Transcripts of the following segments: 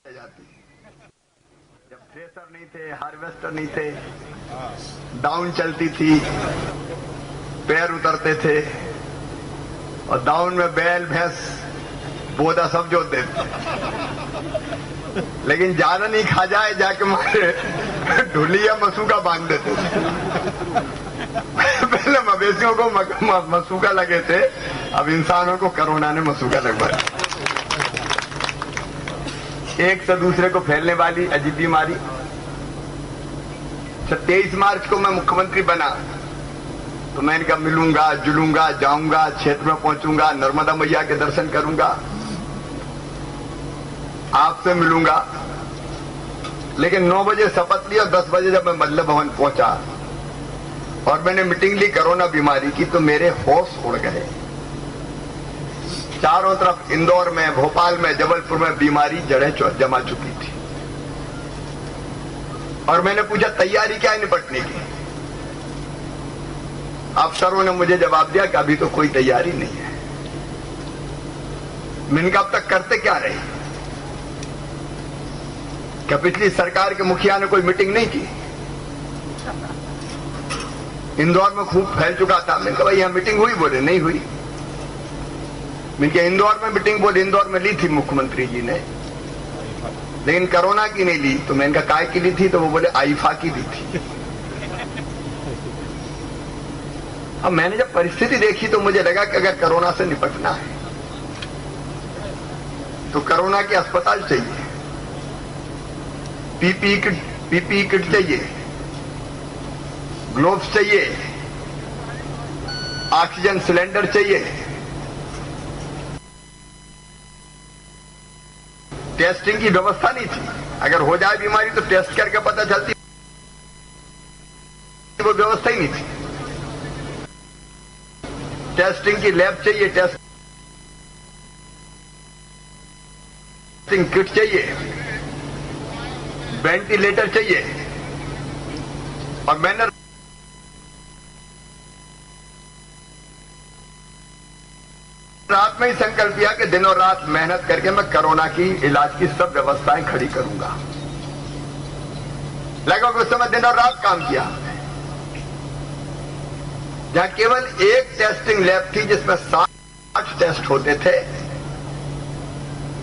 जाती। जब थ्रेसर नहीं थे, हार्वेस्टर नहीं थे, डाउन चलती थी, पैर उतरते थे और डाउन में बैल भैंस बोदा सब जोतते थे। लेकिन ज्यादा नहीं खा जाए जाके मारे ढोली या मसूका बांध देते थे। पहले मवेशियों को मसूका लगे थे, अब इंसानों को कोरोना ने मसूका लगवाया। एक से दूसरे को फैलने वाली अजीब बीमारी। 23 मार्च को मैं मुख्यमंत्री बना तो मैंने कहा मिलूंगा, जुलूंगा, जाऊंगा, क्षेत्र में पहुंचूंगा, नर्मदा मैया के दर्शन करूंगा, आपसे मिलूंगा। लेकिन 9 बजे शपथ ली और 10 बजे जब मैं मल्ल भवन पहुंचा और मैंने मीटिंग ली कोरोना बीमारी की तो मेरे होश उड़ गए। चारों तरफ इंदौर में, भोपाल में, जबलपुर में बीमारी जड़ें जमा चुकी थी। और मैंने पूछा तैयारी क्या है निपटने की? अफसरों ने मुझे जवाब दिया कि अभी तो कोई तैयारी नहीं है। मैंने कहा अब तक करते क्या रहे? क्या पिछली सरकार के मुखिया ने कोई मीटिंग नहीं की? इंदौर में खूब फैल चुका था। मैंने कहा भाई यहां मीटिंग हुई? बोले नहीं हुई। मैंने कहा इंदौर में मीटिंग? बोले इंदौर में ली थी मुख्यमंत्री जी ने, लेकिन कोरोना की नहीं ली। तो मैंने कहा काय की ली थी? तो वो बोले आईफा की ली थी। अब मैंने जब परिस्थिति देखी तो मुझे लगा कि अगर कोरोना से निपटना है तो कोरोना के अस्पताल चाहिए, पीपीई किट चाहिए, ग्लोव्स चाहिए, ऑक्सीजन सिलेंडर चाहिए, टेस्टिंग की व्यवस्था नहीं थी। अगर हो जाए बीमारी तो टेस्ट करके पता चलती, वो व्यवस्था ही नहीं थी। टेस्टिंग की लैब चाहिए, टेस्टिंग किट चाहिए, वेंटिलेटर चाहिए। और मैंने रात में ही संकल्प किया कि दिनों रात मेहनत करके मैं कोरोना की इलाज की सब व्यवस्थाएं खड़ी करूंगा। लगभग उस समय दिनों रात काम किया। जहां केवल एक टेस्टिंग लैब थी जिसमें 60 टेस्ट होते थे,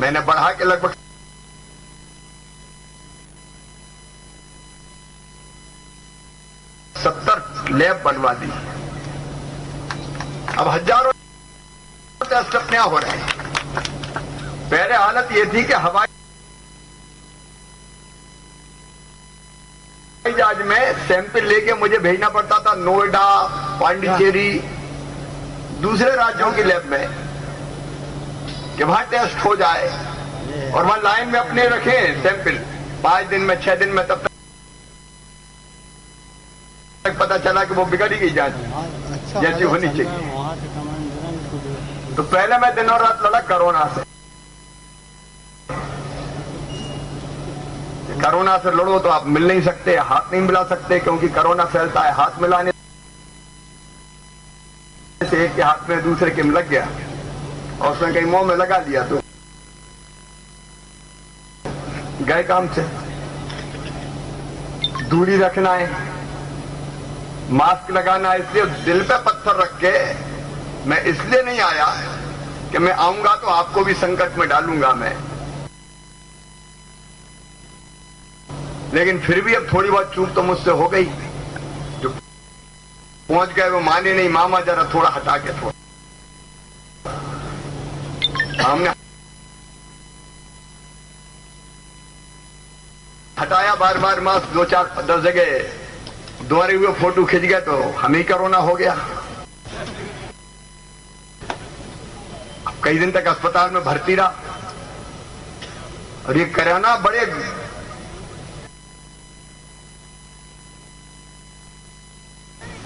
मैंने बढ़ा के लगभग 70 लैब बनवा दी। अब हजारों टेस्ट अपने यहां हो रहे हैं। पहले हालत यह थी कि हवाई जहाज में सैंपल लेके मुझे भेजना पड़ता था नोएडा, पांडिचेरी, दूसरे राज्यों की लैब में कि वहां टेस्ट हो जाए और वहां लाइन में अपने रखे सैंपल 5 दिन में, 6 दिन में। तब तक पता चला कि वो बिगड़ ही गई जांच जैसी होनी चाहिए। तो पहले मैं दिनों रात लड़ा कोरोना से। कोरोना से लड़ो तो आप मिल नहीं सकते, हाथ नहीं मिला सकते, क्योंकि कोरोना फैलता है हाथ मिलाने से। एक के हाथ में दूसरे के में लग गया और उसने कहीं मुंह में लगा लिया तो गए काम से। दूरी रखना है, मास्क लगाना है। इसलिए दिल पे पत्थर रख के मैं इसलिए नहीं आया कि मैं आऊंगा तो आपको भी संकट में डालूंगा मैं, लेकिन फिर भी अब थोड़ी बहुत चूक तो मुझसे हो गई। जो पहुंच गए वो माने नहीं, मामा जरा थोड़ा हटा के थोड़ा। हमने हटाया बार बार मास्क, 2-4-10 जगह दोहरे हुए फोटो खिंच गए तो हम ही कोरोना हो गया। कई दिन तक अस्पताल में भर्ती रहा। और ये कोरोना बड़े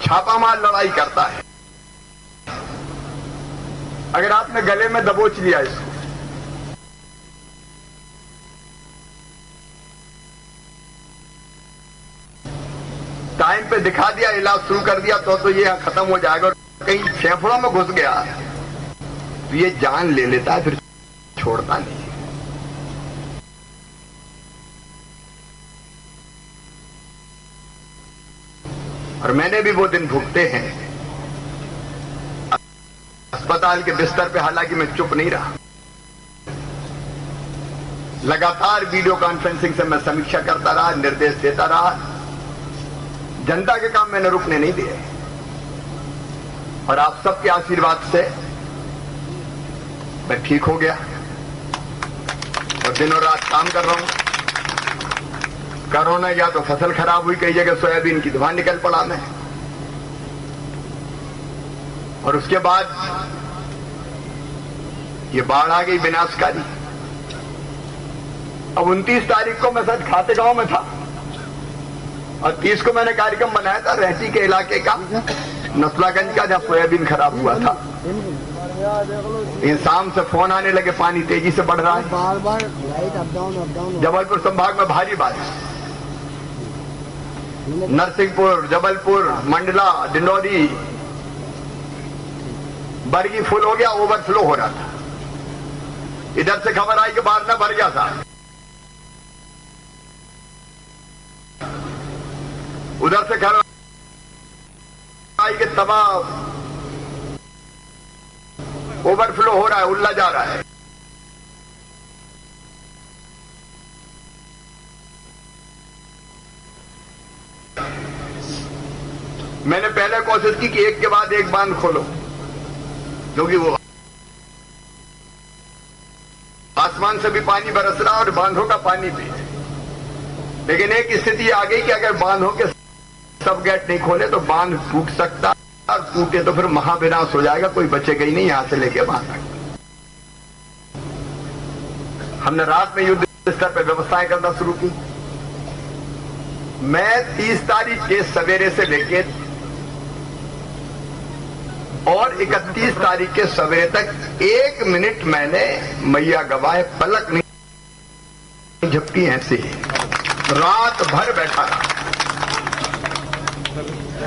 छापामार लड़ाई करता है। अगर आपने गले में दबोच लिया इसको, टाइम पे दिखा दिया, इलाज शुरू कर दिया तो ये खत्म हो जाएगा। और कहीं फेफड़ों में घुस गया तो ये जान ले लेता है, फिर छोड़ता नहीं। और मैंने भी वो दिन भुगते हैं। अस्पताल के बिस्तर पे हालांकि मैं चुप नहीं रहा, लगातार वीडियो कॉन्फ्रेंसिंग से मैं समीक्षा करता रहा, निर्देश देता रहा। जनता के काम मैंने रुकने नहीं दिए और आप सबके आशीर्वाद से मैं ठीक हो गया और दिनों रात काम कर रहा हूं। कोरोना या तो फसल खराब हुई, कई जगह सोयाबीन की धुआं निकल पड़ा मैं, और उसके बाद ये बाढ़ आ गई विनाशकारी। अब 29 तारीख को मैं सच खातेगांव में था और 30 को मैंने कार्यक्रम बनाया था रहती के इलाके का, नसलागंज का, जहां सोयाबीन खराब हुआ था। लेकिन शाम से फोन आने लगे, पानी तेजी से बढ़ रहा है, बार लाइट अप डाउन। जबलपुर संभाग में भारी बारिश, नरसिंहपुर, जबलपुर, मंडला, डिंडौरी, बरगी फुल हो गया, ओवरफ्लो हो रहा था। इधर से खबर आई कि बाढ़ न भर गया था, उधर से खबर आई कि तबाह ओवरफ्लो हो रहा है, उल्ला जा रहा है। मैंने पहले कोशिश की कि एक के बाद एक बांध खोलो, क्योंकि वो आसमान से भी पानी बरस रहा और बांधों का पानी भी। लेकिन एक स्थिति आ गई कि अगर बांधों के सब गेट नहीं खोले तो बांध टूट सकता, और टूटे तो फिर महाविनाश हो जाएगा, कोई बचेगा ही नहीं यहां से लेके बांध तक। हमने रात में युद्ध स्तर पर व्यवस्थाएं करना शुरू की। मैं 30 तारीख के सवेरे से लेके और 31 तारीख के सवेरे तक 1 मिनट मैंने मैया गवाए पलक नहीं झपकी, ऐसे ही रात भर बैठा रहा।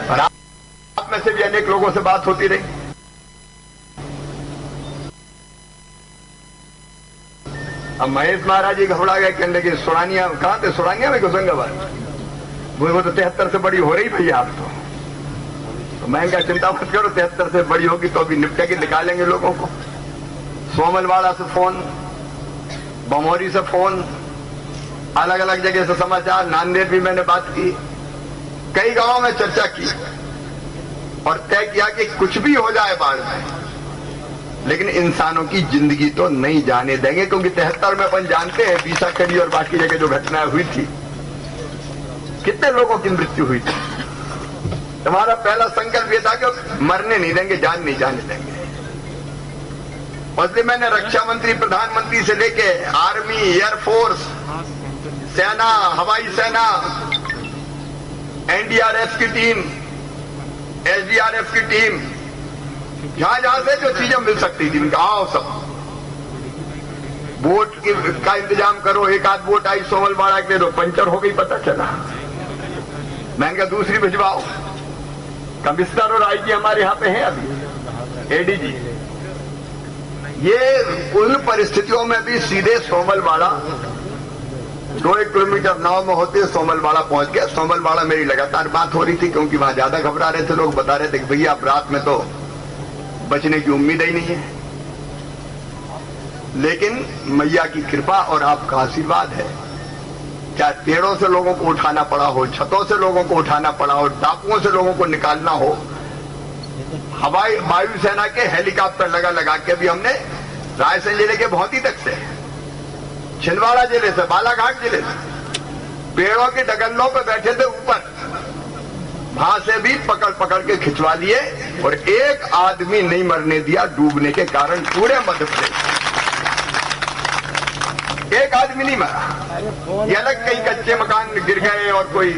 और आप में से भी अनेक लोगों से बात होती रही। अब महेश महाराज जी घबरा गए, कहने लगे सुरानिया कहां थे? सुरानिया में होशंगाबाद, वो तो 73 से बड़ी हो रही भैया आप तो मैं क्या चिंता मत करो, 73 से बड़ी होगी तो अभी निपटा के निकालेंगे लोगों को। सोमलवाड़ा से फोन, बमौरी से फोन, अलग अलग जगह से समाचार, नांदेड़ भी मैंने बात की, कई गांवों में चर्चा की और तय किया कि कुछ भी हो जाए बाढ़ में, लेकिन इंसानों की जिंदगी तो नहीं जाने देंगे। क्योंकि 73 में अपन जानते हैं बीसाखड़ी और बाकी जगह जो घटनाएं हुई थी, कितने लोगों की मृत्यु हुई थी। हमारा पहला संकल्प यह था कि मरने नहीं देंगे, जान नहीं जाने देंगे। इसलिए मैंने रक्षा मंत्री, प्रधानमंत्री से लेके आर्मी, एयरफोर्स, सेना, हवाई सेना, एनडीआरएफ की टीम, एसडीआरएफ की टीम, जहां जहां से जो चीजें मिल सकती थी आओ सब, बोट का इंतजाम करो। एक आध बोट आई सोमलवाड़ा के, तो पंचर हो गई पता चला, मैंने कहा दूसरी भिजवाओ। कमिश्नर और आईजी हमारे यहां पे हैं अभी, एडीजी। ये उन परिस्थितियों में भी सीधे सोमलवाड़ा 2-1 किलोमीटर नाव में होते सोमलवाड़ा पहुंच गया। सोमलवाड़ा मेरी लगातार बात हो रही थी, क्योंकि वहां ज्यादा घबरा रहे थे लोग, बता रहे थे कि भैया आप रात में तो बचने की उम्मीद ही नहीं है। लेकिन मैया की कृपा और आपका आशीर्वाद है, चाहे पेड़ों से लोगों को उठाना पड़ा हो, छतों से लोगों को उठाना पड़ा हो, टापुओं से लोगों को निकालना हो, हवाई वायुसेना के हेलीकॉप्टर लगा के भी हमने रायसेन जिले के भौती तक से, छिंदवाड़ा जिले से, बालाघाट जिले से, पेड़ों के डगल्लों पर बैठे थे ऊपर, वहां से भी पकड़ के खिंचवा लिए और एक आदमी नहीं मरने दिया डूबने के कारण पूरे मध्य प्रदेश। एक आदमी नहीं मरा। ये अलग कई कच्चे मकान गिर गए और कोई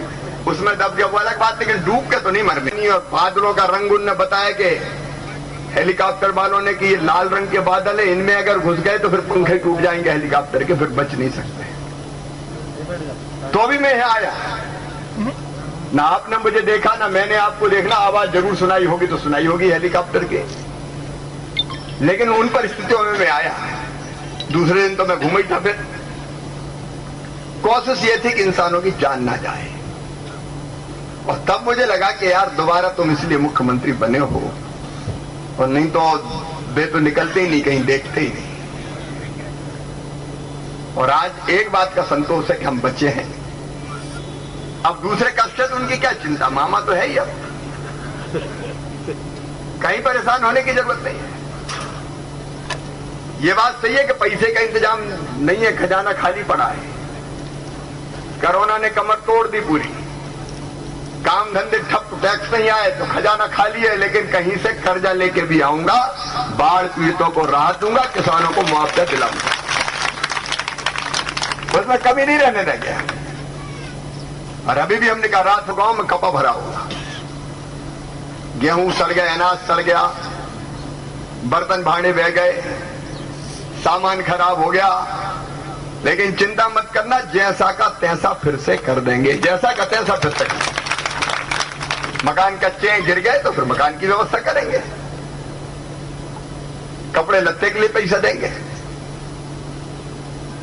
उसमें दब गया, वो अलग बात, लेकिन डूब के तो नहीं मरने। और बादलों का रंग उनने बताया कि हेलीकॉप्टर वालों ने कि ये लाल रंग के बादल है, इनमें अगर घुस गए तो फिर पंखे टूट जाएंगे हेलीकॉप्टर के, फिर बच नहीं सकते। तो भी मैं यहाँ आया, ना आपने मुझे देखा ना मैंने आपको देखना, आवाज जरूर सुनाई होगी तो सुनाई होगी हेलीकॉप्टर के, लेकिन उन परिस्थितियों में मैं आया। दूसरे दिन तो मैं घूम ही था। फिर कोशिश ये थी कि इंसानों की जान ना जाए। और तब मुझे लगा कि यार दोबारा तुम इसलिए मुख्यमंत्री बने हो, और नहीं तो वे तो निकलते ही नहीं, कहीं देखते ही नहीं। और आज एक बात का संतोष है कि हम बचे हैं। अब दूसरे कष्ट है तो उनकी क्या चिंता, मामा तो है ही, अब कहीं परेशान होने की जरूरत नहीं है। ये बात सही है कि पैसे का इंतजाम नहीं है, खजाना खाली पड़ा है। कोरोना ने कमर तोड़ दी पूरी, काम धंधे ठप, टैक्स नहीं आए तो खजाना खाली है, लेकिन कहीं से कर्जा लेके भी आऊंगा, बाढ़ पीड़ितों को राहत दूंगा, किसानों को मुआवजा दिलाऊंगा, उसमें कमी नहीं रहने देंगे। और अभी भी हमने कहा रात गांव में कपा भरा होगा, गेहूं सड़ गया, अनाज सड़ गया, बर्तन भांडे बह गए, सामान खराब हो गया, लेकिन चिंता मत करना, जैसा का तैसा फिर से कर देंगे, जैसा का तैसा फिर से। मकान कच्चे गिर गए तो फिर मकान की व्यवस्था करेंगे, कपड़े लत्ते के लिए पैसा देंगे,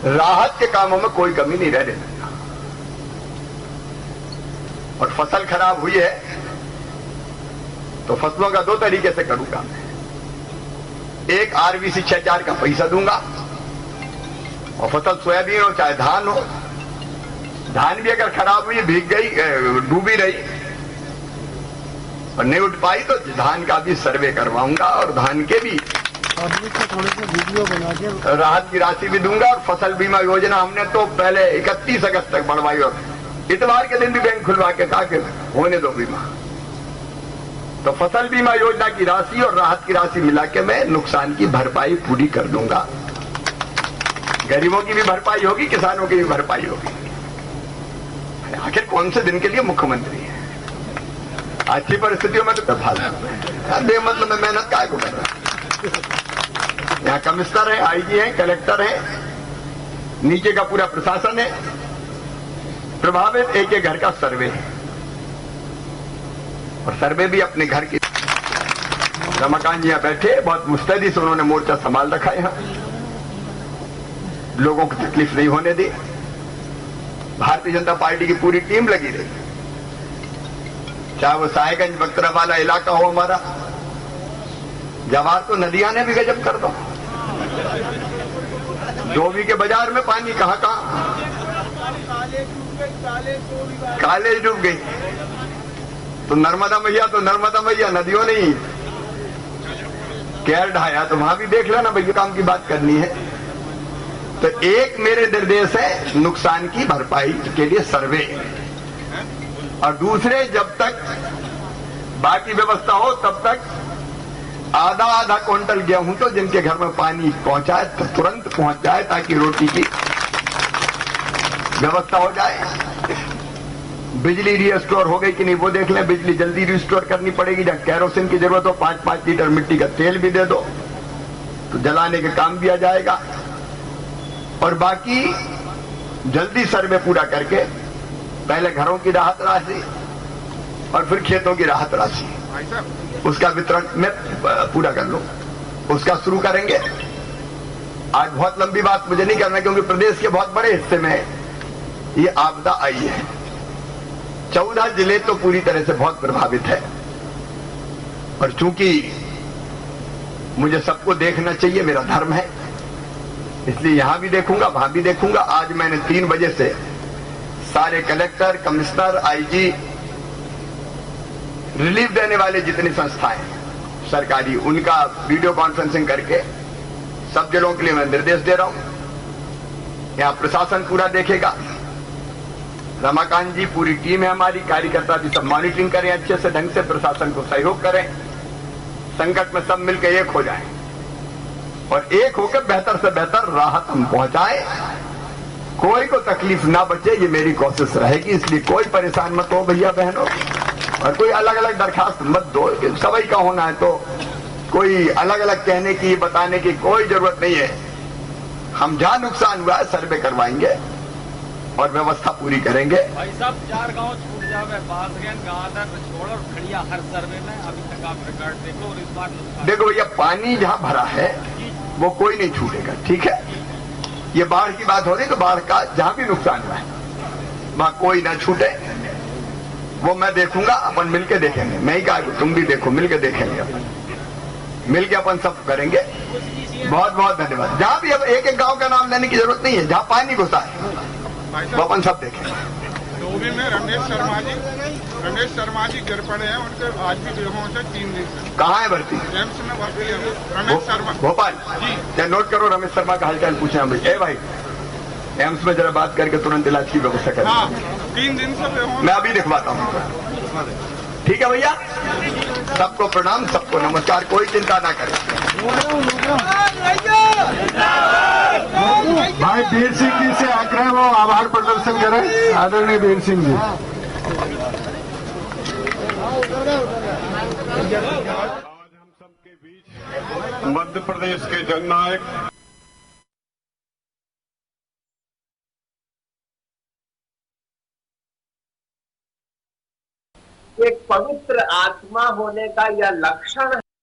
राहत के कामों में कोई कमी नहीं रह देगा। और फसल खराब हुई है तो फसलों का दो तरीके से करूंगा मैं। एक आरबीसी 6000 का पैसा दूंगा, और फसल सोयाबीन हो चाहे धान हो, धान भी अगर खराब हुई, भीग गई, डूबी रही और नहीं उठ पाई तो धान का भी सर्वे करवाऊंगा, और धान के भी थोड़े से वीडियो बना के राहत की राशि भी दूंगा। और फसल बीमा योजना हमने तो पहले 31 अगस्त तक बढ़वाई, और इतवार के दिन भी बैंक खुलवा के कहा कि होने दो बीमा। तो फसल बीमा योजना की राशि और राहत की राशि मिला के मैं नुकसान की भरपाई पूरी कर दूंगा। गरीबों की भी भरपाई होगी, किसानों की भी भरपाई होगी। आखिर कौन से दिन के लिए मुख्यमंत्री है? अच्छी परिस्थितियों में तो बेमतलब में मेहनत काय को कर रहा है। यहाँ कमिश्नर है, आईजी है, कलेक्टर है, नीचे का पूरा प्रशासन है, प्रभावित एक एक घर का सर्वे है, और सर्वे भी अपने घर की। रमाकांत जी यहाँ बैठे, बहुत मुस्तैदी से उन्होंने मोर्चा संभाल रखा है, यहाँ लोगों को तकलीफ नहीं होने दी। भारतीय जनता पार्टी की पूरी टीम लगी रही, चाहे वो साहेबगंज बक्तरा वाला इलाका हो हमारा, जवाहर तो नदियां ने भी गजब कर दो, धोबी के बाजार में पानी कहां काले डूब गई, तो नर्मदा मैया नदियों ने ही कहर ढाया, तो वहां भी देख लेना भैया, काम की बात करनी है। तो एक मेरे निर्देश है नुकसान की भरपाई के लिए सर्वे, और दूसरे जब तक बाकी व्यवस्था हो तब तक आधा क्विंटल गेहूं तो जिनके घर में पानी पहुंचाए तो तुरंत पहुंच जाए, ताकि रोटी की व्यवस्था हो जाए। बिजली रिस्टोर हो गई कि नहीं वो देख लें, बिजली जल्दी रिस्टोर करनी पड़ेगी। जब कैरोसिन की जरूरत हो 5-5 लीटर मिट्टी का तेल भी दे दो, तो जलाने के काम भी आ जाएगा। और बाकी जल्दी सर्वे पूरा करके पहले घरों की राहत राशि और फिर खेतों की राहत राशि, उसका वितरण मैं पूरा कर लूं, उसका शुरू करेंगे। आज बहुत लंबी बात मुझे नहीं करना, क्योंकि प्रदेश के बहुत बड़े हिस्से में ये आपदा आई है। 14 जिले तो पूरी तरह से बहुत प्रभावित है, और चूंकि मुझे सबको देखना चाहिए, मेरा धर्म है, इसलिए यहां भी देखूंगा, वहां भी देखूंगा। आज मैंने 3 बजे से सारे कलेक्टर, कमिश्नर, आईजी, रिलीफ देने वाले जितनी संस्थाएं सरकारी, उनका वीडियो कॉन्फ्रेंसिंग करके सब जिलों के लिए मैं निर्देश दे रहा हूं। यहां प्रशासन पूरा देखेगा, रमाकांत जी, पूरी टीम है हमारी, कार्यकर्ता भी सब मॉनिटरिंग करें, अच्छे से ढंग से प्रशासन को सहयोग करें, संकट में सब मिलकर एक हो जाएं, और एक होकर बेहतर से बेहतर राहत हम पहुंचाएं, कोई को तकलीफ ना बचे, ये मेरी कोशिश रहेगी। इसलिए कोई परेशान मत हो भैया बहनों, और कोई अलग अलग दरखास्त मत दो, सभी का होना है, तो कोई अलग अलग कहने की, बताने की कोई जरूरत नहीं है। हम जहां नुकसान हुआ है सर्वे करवाएंगे और व्यवस्था पूरी करेंगे। भाई साहब 4 गांव छूट जावे, बासगन, गादर, छोड़ और खड़िया, हर सर्वे में अभी तक आप रिकॉर्ड देखो, और इस बार देखो भैया, पानी जहां भरा है वो कोई नहीं छूटेगा, ठीक है। ये बाढ़ की बात हो रही, तो बाढ़ का जहां भी नुकसान हुआ है वहां कोई ना छूटे। वो मैं देखूंगा, अपन मिलके देखेंगे। मैं ही कहा तुम भी देखो, मिलके देखेंगे, अपन मिलके अपन सब करेंगे। बहुत बहुत धन्यवाद। जहाँ भी अब एक एक गांव का नाम लेने की जरूरत नहीं है, जहाँ पानी घुसा है वो अपन सब देखेंगे। धोबी में रमेश शर्मा जी गिर पड़े हैं, उनके आज भी बेहोश है 3 दिन से। कहाँ है भर्ती? एम्स में भर्ती है रमेश शर्मा भोपाल जी। क्या नोट करो, रमेश शर्मा का हालचाल पूछे हम भाई एम्स में जरा बात करके तुरंत इलाज की व्यवस्था करें। हाँ 3 दिन से बेहोश। मैं अभी दिखवाता हूँ। ठीक है भैया, सबको प्रणाम, सबको नमस्कार, कोई चिंता ना करें। भाई वीर सिंह जी से आग्रह वो आभार प्रदर्शन करें, आदरणीय वीर सिंह जी। आज हम सबके बीच मध्य प्रदेश के जननायक एक पवित्र आत्मा होने का यह लक्षण